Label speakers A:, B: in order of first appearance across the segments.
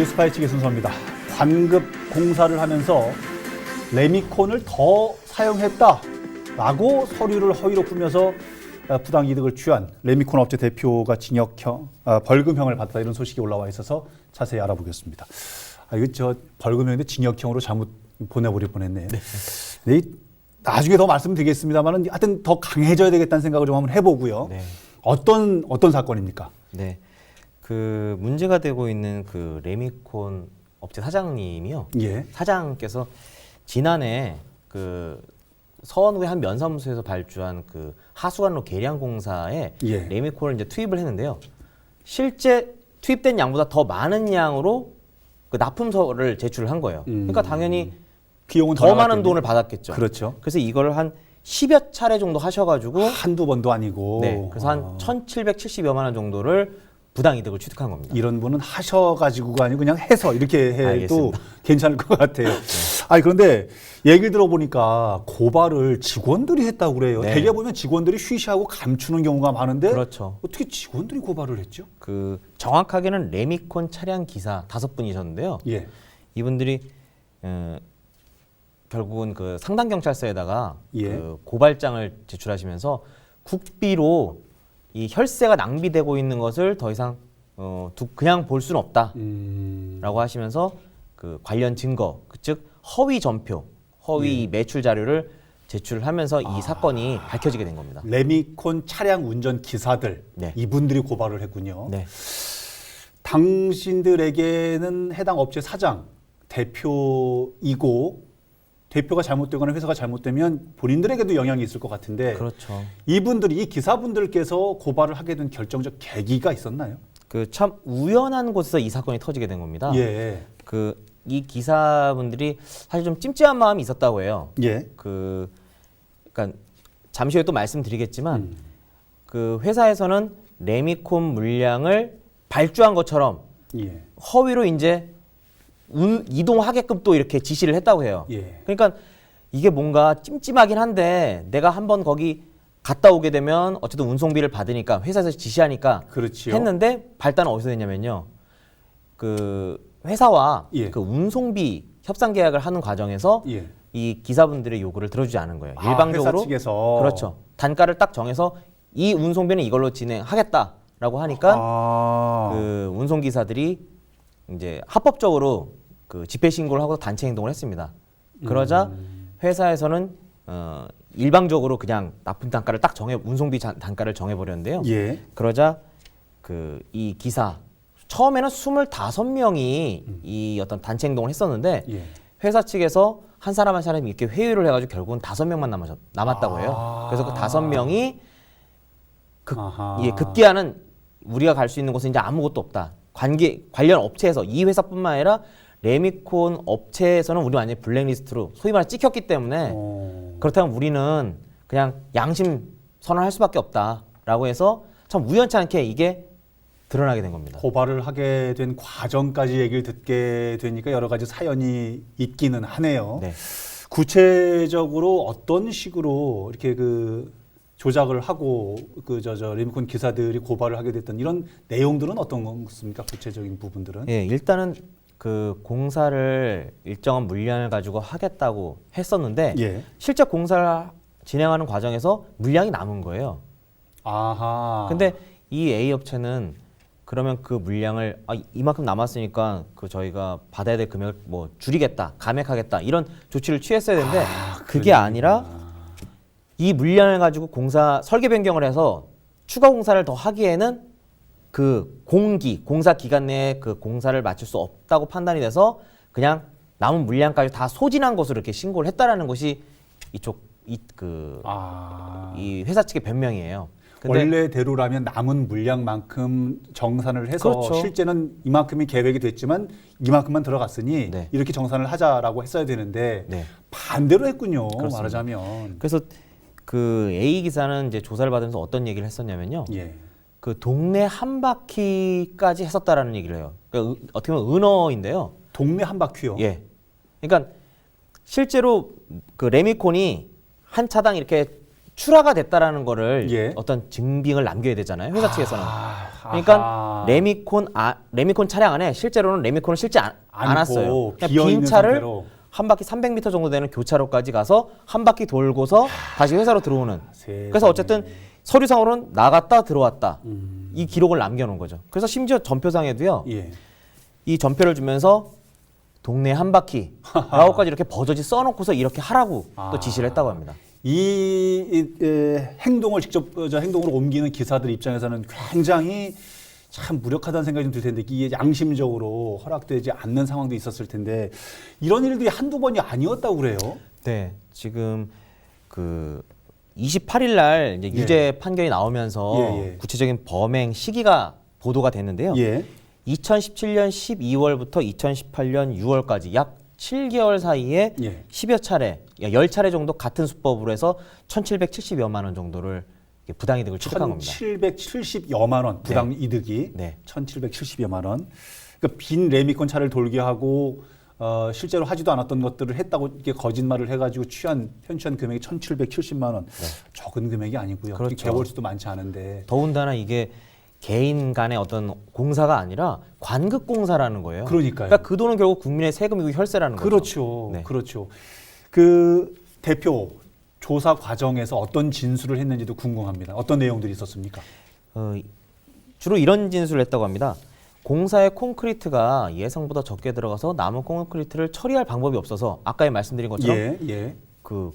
A: 뉴스파이 측의 순서입니다. 관급 공사를 하면서 레미콘을 더 사용했다라고 서류를 허위로 꾸며서 부당 이득을 취한 레미콘 업체 대표가 벌금형을 받았다, 이런 소식이 올라와 있어서 자세히 알아보겠습니다. 이거 저 벌금형인데 징역형으로 잘못 보내버릴 뻔했네요. 네. 나중에 더 말씀드리겠습니다만은 하여튼 더 강해져야 되겠다는 생각을 좀 한번 해보고요.
B: 네.
A: 어떤 사건입니까?
B: 네. 그 문제가 되고 있는 그 레미콘 업체 사장님이요.
A: 예.
B: 사장께서 지난해 그 서원구의 한 면사무소에서 발주한 그 하수관로 개량 공사에
A: 예.
B: 레미콘을 이제 투입을 했는데요. 실제 투입된 양보다 더 많은 양으로 그 납품서를 제출을 한 거예요. 그러니까 당연히
A: 비용은
B: 더 많은
A: 나갔겠네.
B: 돈을 받았겠죠.
A: 그렇죠.
B: 그래서 이걸 한 10여 차례 정도 하셔가지고
A: 한두 번도 아니고.
B: 네, 그래서 한 1,770여만 원 정도를 부당 이득을 취득한 겁니다.
A: 이런 분은 하셔가지고가 아니고 그냥 해서 이렇게 해도
B: 알겠습니다.
A: 괜찮을 것 같아요. 아니, 그런데 얘기를 들어보니까 고발을 직원들이 했다고 그래요.
B: 네.
A: 대개 보면 직원들이 쉬쉬하고 감추는 경우가 많은데
B: 그렇죠.
A: 어떻게 직원들이 고발을 했죠?
B: 그 정확하게는 레미콘 차량 기사 5분이셨는데요.
A: 예.
B: 이분들이 결국은 그 상당 경찰서에다가
A: 예.
B: 그 고발장을 제출하시면서 국비로 이 혈세가 낭비되고 있는 것을 더 이상 그냥 볼 수는 없다라고 하시면서 그 관련 증거, 즉 허위 전표, 허위 매출 자료를 제출하면서 이 사건이 밝혀지게 된 겁니다.
A: 레미콘 차량 운전 기사들,
B: 네.
A: 이분들이 고발을 했군요.
B: 네.
A: 당신들에게는 해당 업체 사장, 대표이고, 대표가 잘못되거나 회사가 잘못되면 본인들에게도 영향이 있을 것 같은데,
B: 그렇죠.
A: 이분들이, 이 기사분들께서 고발을 하게 된 결정적 계기가 있었나요?
B: 그 참 우연한 곳에서 이 사건이 터지게 된 겁니다.
A: 예.
B: 그 이 기사분들이 사실 좀 찜찜한 마음이 있었다고 해요.
A: 예.
B: 그러니까 잠시 후에 또 말씀드리겠지만 그 회사에서는 레미콘 물량을 발주한 것처럼
A: 예.
B: 허위로 이제 이동하게끔 또 이렇게 지시를 했다고 해요.
A: 예.
B: 그러니까 이게 뭔가 찜찜하긴 한데 내가 한번 거기 갔다 오게 되면 어쨌든 운송비를 받으니까 회사에서 지시하니까
A: 그렇지요.
B: 했는데 발단은 어디서 됐냐면요. 그 회사와
A: 예.
B: 그 운송비 협상 계약을 하는 과정에서
A: 예.
B: 이 기사분들의 요구를 들어주지 않은 거예요.
A: 아,
B: 일방적으로
A: 회사 측에서.
B: 그렇죠. 단가를 딱 정해서 이 운송비는 이걸로 진행하겠다라고 하니까 그 운송기사들이 이제 합법적으로 그 집회 신고를 하고 단체 행동을 했습니다. 그러자 회사에서는 일방적으로 그냥 납품 단가를 딱 운송비 단가를 정해버렸는데요.
A: 예.
B: 그러자 그 이 기사 처음에는 25명이 이 어떤 단체 행동을 했었는데
A: 예.
B: 회사 측에서 한 사람 한 사람이 이렇게 회유를 해가지고 결국은 5명만 남았다고 해요. 그래서 그 5명이 급기야는 우리가 갈 수 있는 곳은 이제 아무것도 없다. 관련 업체에서 이 회사뿐만 아니라 레미콘 업체에서는 우리 완전히 블랙리스트로 소위 말해 찍혔기 때문에 그렇다면 우리는 그냥 양심 선언할 수밖에 없다라고 해서 참 우연치 않게 이게 드러나게 된 겁니다.
A: 고발을 하게 된 과정까지 얘기를 듣게 되니까 여러 가지 사연이 있기는 하네요.
B: 네.
A: 구체적으로 어떤 식으로 이렇게 그 조작을 하고 레미콘 기사들이 고발을 하게 됐던 이런 내용들은 어떤 것입니까? 구체적인 부분들은?
B: 예, 일단은 그 공사를 일정한 물량을 가지고 하겠다고 했었는데
A: 예.
B: 실제 공사를 진행하는 과정에서 물량이 남은 거예요.
A: 아하.
B: 근데 이 A 업체는 그러면 그 물량을 이만큼 남았으니까 그 저희가 받아야 될 금액을 뭐 줄이겠다, 감액하겠다 이런 조치를 취했어야 되는데 그게 아니라 이 물량을 가지고 설계 변경을 해서 추가 공사를 더 하기에는 그 공사 기간 내에 그 공사를 마칠 수 없다고 판단이 돼서 그냥 남은 물량까지 다 소진한 것으로 이렇게 신고를 했다라는 것이 이 회사 측의 변명이에요. 근데
A: 원래대로라면 남은 물량만큼 정산을 해서
B: 그렇죠.
A: 실제는 이만큼이 계획이 됐지만 이만큼만 들어갔으니
B: 네.
A: 이렇게 정산을 하자라고 했어야 되는데
B: 네.
A: 반대로 했군요.
B: 그렇습니다.
A: 말하자면.
B: 그래서 그 A 기사는 이제 조사를 받으면서 어떤 얘기를 했었냐면요.
A: 예.
B: 그 동네 한 바퀴까지 했었다라는 얘기를 해요. 그러니까 어떻게 보면 은어인데요.
A: 동네 한 바퀴요.
B: 예. 그러니까 실제로 그 레미콘이 한 차당 이렇게 출하가 됐다라는 거를
A: 예.
B: 어떤 증빙을 남겨야 되잖아요. 회사 측에서는.
A: 아하.
B: 그러니까 레미콘 차량 안에 실제로는 레미콘을 실지 않았어요. 그냥 빈 차를
A: 상태로.
B: 한 바퀴 300m 정도 되는 교차로까지 가서 한 바퀴 돌고서 다시 회사로 들어오는.
A: 세상에.
B: 그래서 어쨌든 서류상으로는 나갔다 들어왔다. 이 기록을 남겨놓은 거죠. 그래서 심지어 전표상에도요.
A: 예.
B: 이 전표를 주면서 동네 한 바퀴 라고까지 이렇게 버젓이 써놓고서 이렇게 하라고 또 지시를 했다고 합니다.
A: 행동을 직접 행동으로 옮기는 기사들 입장에서는 굉장히 참 무력하다는 생각이 좀 들 텐데 이게 양심적으로 허락되지 않는 상황도 있었을 텐데 이런 일들이 한두 번이 아니었다고 그래요.
B: 네, 지금 그 28일 날 이제
A: 예.
B: 유죄 판결이 나오면서
A: 예.
B: 구체적인 범행 시기가 보도가 됐는데요.
A: 예.
B: 2017년 12월부터 2018년 6월까지 약 7개월 사이에
A: 예.
B: 10여 차례, 10차례 정도 같은 수법으로 해서 1,770여만 원 정도를 부당이득을 취득한 겁니다.
A: 1,770여만 원 부당 이득이
B: 네.
A: 1,770여만 원. 그러니까 빈 레미콘 차를 돌게 하고 실제로 하지도 않았던 것들을 했다고 이렇게 거짓말을 해가지고 편취한 금액이 1,770만 원. 적은 금액이 아니고요.
B: 그렇죠.
A: 개월수도 많지 않은데.
B: 더군다나 이게 개인 간의 어떤 공사가 아니라 관급 공사라는 거예요.
A: 그러니까요.
B: 그러니까 그 돈은 결국 국민의 세금이고 혈세라는 거죠.
A: 그렇죠.
B: 네.
A: 그렇죠. 그 대표 조사 과정에서 어떤 진술을 했는지도 궁금합니다. 어떤 내용들이 있었습니까?
B: 주로 이런 진술을 했다고 합니다. 공사의 콘크리트가 예상보다 적게 들어가서 남은 콘크리트를 처리할 방법이 없어서 아까 말씀드린 것처럼
A: 예.
B: 그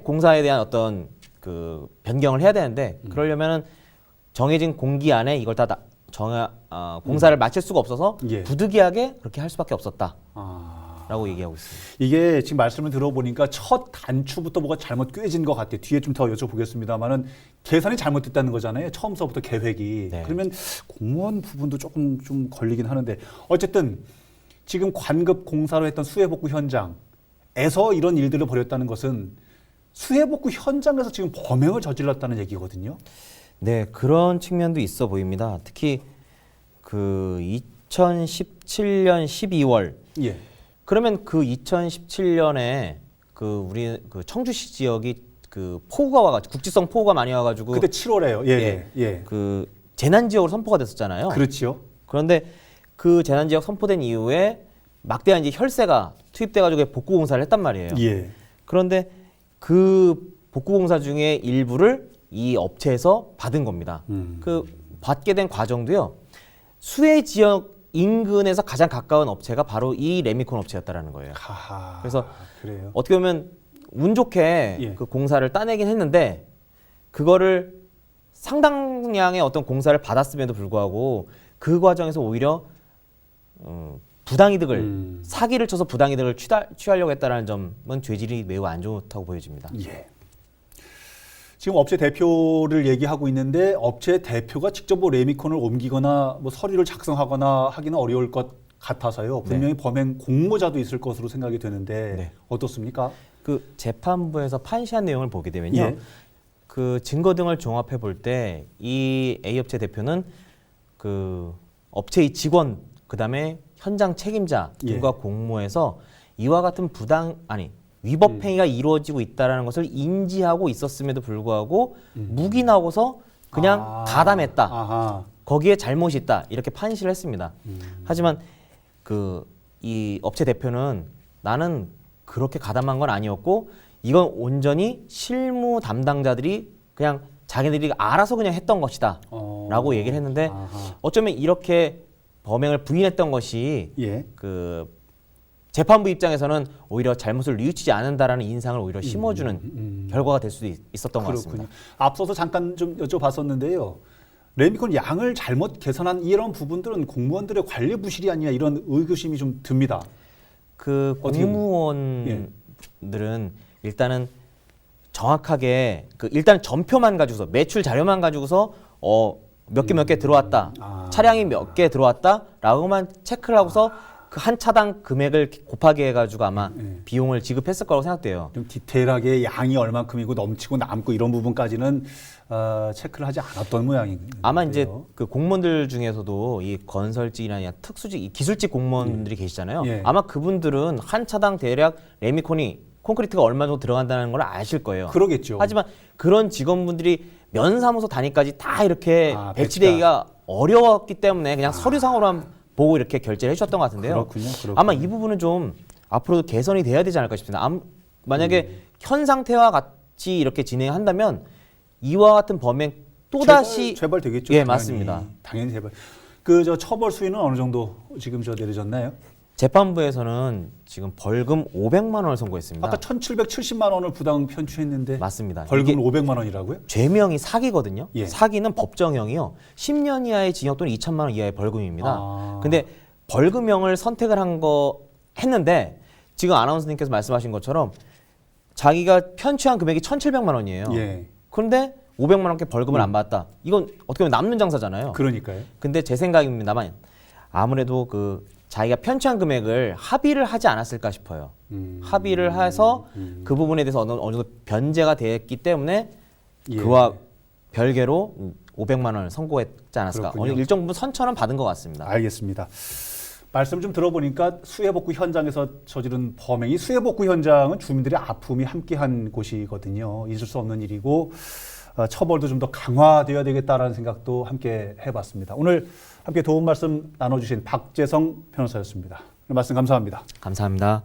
B: 공사에 대한 어떤 그 변경을 해야 되는데 그러려면은 정해진 공기 안에 이걸 다 공사를 마칠 수가 없어서
A: 예.
B: 부득이하게 그렇게 할 수밖에 없었다라고
A: 아,
B: 얘기하고 있습니다.
A: 이게 지금 말씀을 들어보니까 첫 단추부터 뭐가 잘못 꿰진 것 같아요. 뒤에 좀 더 여쭤보겠습니다만은 계산이 잘못됐다는 거잖아요. 처음서부터 계획이.
B: 네.
A: 그러면 공무원 부분도 조금 좀 걸리긴 하는데 어쨌든 지금 관급 공사로 했던 수해복구 현장에서 이런 일들을 벌였다는 것은 수해복구 현장에서 지금 범행을 저질렀다는 얘기거든요.
B: 네, 그런 측면도 있어 보입니다. 특히 그 2017년 12월
A: 예.
B: 그러면 그 2017년에 그 우리 그 청주시 지역이 그 폭우가 와가지고 국지성 폭우가 많이 와가지고
A: 그때 7월에요. 예.
B: 그 재난 지역으로 선포가 됐었잖아요.
A: 그렇지요.
B: 그런데 그 재난 지역 선포된 이후에 막대한 이제 혈세가 투입돼가지고 복구 공사를 했단 말이에요.
A: 예.
B: 그런데 그 복구 공사 중에 일부를 이 업체에서 받은 겁니다. 그 받게 된 과정도요. 수해 지역 인근에서 가장 가까운 업체가 바로 이 레미콘 업체였다라는 거예요.
A: 하하.
B: 그래서
A: 그래요.
B: 어떻게 보면 운 좋게
A: 예.
B: 그 공사를 따내긴 했는데 그거를 상당량의 어떤 공사를 받았음에도 불구하고 그 과정에서 오히려 부당이득을 사기를 쳐서 부당이득을 취하려고 했다는 점은 죄질이 매우 안 좋다고 보여집니다.
A: 예. 지금 업체 대표를 얘기하고 있는데 업체 대표가 직접 뭐 레미콘을 옮기거나 뭐 서류를 작성하거나 하기는 어려울 것 같아서요. 분명히 범행 공모자도 있을 것으로 생각이 되는데
B: 네.
A: 어떻습니까?
B: 그 재판부에서 판시한 내용을 보게 되면요.
A: 예.
B: 그 증거 등을 종합해 볼 때 이 A 업체 대표는 그 업체의 직원 그다음에 현장 책임자 등과 공모해서 이와 같은 위법 행위가 이루어지고 있다는 것을 인지하고 있었음에도 불구하고 묵인하고서 그냥 가담했다.
A: 아하.
B: 거기에 잘못이 있다. 이렇게 판시를 했습니다. 하지만 그 이 업체 대표는 나는 그렇게 가담한 건 아니었고 이건 온전히 실무 담당자들이 그냥 자기들이 알아서 그냥 했던 것이다. 라고 얘기를 했는데
A: 아하.
B: 어쩌면 이렇게 범행을 부인했던 것이
A: 예.
B: 그 재판부 입장에서는 오히려 잘못을 뉘우치지 않는다라는 인상을 오히려 심어주는 결과가 될 수도 있었던 것
A: 그렇군요.
B: 같습니다.
A: 앞서서 잠깐 좀 여쭤봤었는데요. 레미콘 양을 잘못 계산한 이런 부분들은 공무원들의 관리 부실이 아니냐 이런 의구심이 좀 듭니다.
B: 그
A: 어떻게
B: 공무원들은 일단은 정확하게 일단 전표만 가지고서 매출 자료만 가지고서 몇 개 들어왔다. 차량이 몇 개 들어왔다라고만 체크를 하고서 그 한 차당 금액을 곱하기 해가지고 아마 비용을 지급했을 거라고 생각돼요.
A: 좀 디테일하게 양이 얼만큼이고 넘치고 남고 이런 부분까지는 체크를 하지 않았던 모양인데요.
B: 아마 이제 그 공무원들 중에서도 이 건설직이나 특수직, 이 기술직 공무원들이 계시잖아요.
A: 예.
B: 아마 그분들은 한 차당 대략 레미콘이 콘크리트가 얼마 정도 들어간다는 걸 아실 거예요.
A: 그러겠죠.
B: 하지만 그런 직원분들이 면사무소 단위까지 다 이렇게
A: 아,
B: 배치되기가 어려웠기 때문에 그냥 서류상으로만 보고 이렇게 결제를 해주셨던 것 같은데요.
A: 그렇군요.
B: 아마 이 부분은 좀 앞으로도 개선이 돼야 되지 않을까 싶습니다. 만약에 현 상태와 같이 이렇게 진행한다면 이와 같은 범행 또다시
A: 재발 되겠죠.
B: 예,
A: 당연히.
B: 맞습니다.
A: 당연히 재발. 그 저 처벌 수위는 어느 정도 지금 저 내려졌나요?
B: 재판부에서는 지금 벌금 500만 원을 선고했습니다.
A: 아까 1,770만 원을 부당 편취했는데
B: 맞습니다.
A: 벌금
B: 이게
A: 500만 원이라고요?
B: 죄명이 사기거든요.
A: 예.
B: 사기는 법정형이요. 10년 이하의 징역 또는 2천만 원 이하의 벌금입니다.
A: 아.
B: 근데 벌금형을 선택을 했는데 지금 아나운서님께서 말씀하신 것처럼 자기가 편취한 금액이 1,700만 원이에요.
A: 예.
B: 그런데 500만 원께 벌금을 안 받았다. 이건 어떻게 보면 남는 장사잖아요.
A: 그러니까요.
B: 근데 제 생각입니다만 아무래도 그 자기가 편취한 금액을 합의를 하지 않았을까 싶어요. 합의를 해서 그 부분에 대해서 어느 정도 변제가 됐기 때문에
A: 예.
B: 그와 별개로 500만 원을 선고했지 않았을까.
A: 그렇군요.
B: 어느 일정 부분 선처는 받은 것 같습니다.
A: 알겠습니다. 말씀 좀 들어보니까 수해복구 현장에서 저지른 범행이 수해복구 현장은 주민들의 아픔이 함께한 곳이거든요. 있을 수 없는 일이고 처벌도 좀 더 강화되어야 되겠다라는 생각도 함께 해봤습니다. 오늘 함께 도움 말씀 나눠주신 박재성 변호사였습니다. 말씀 감사합니다.
B: 감사합니다.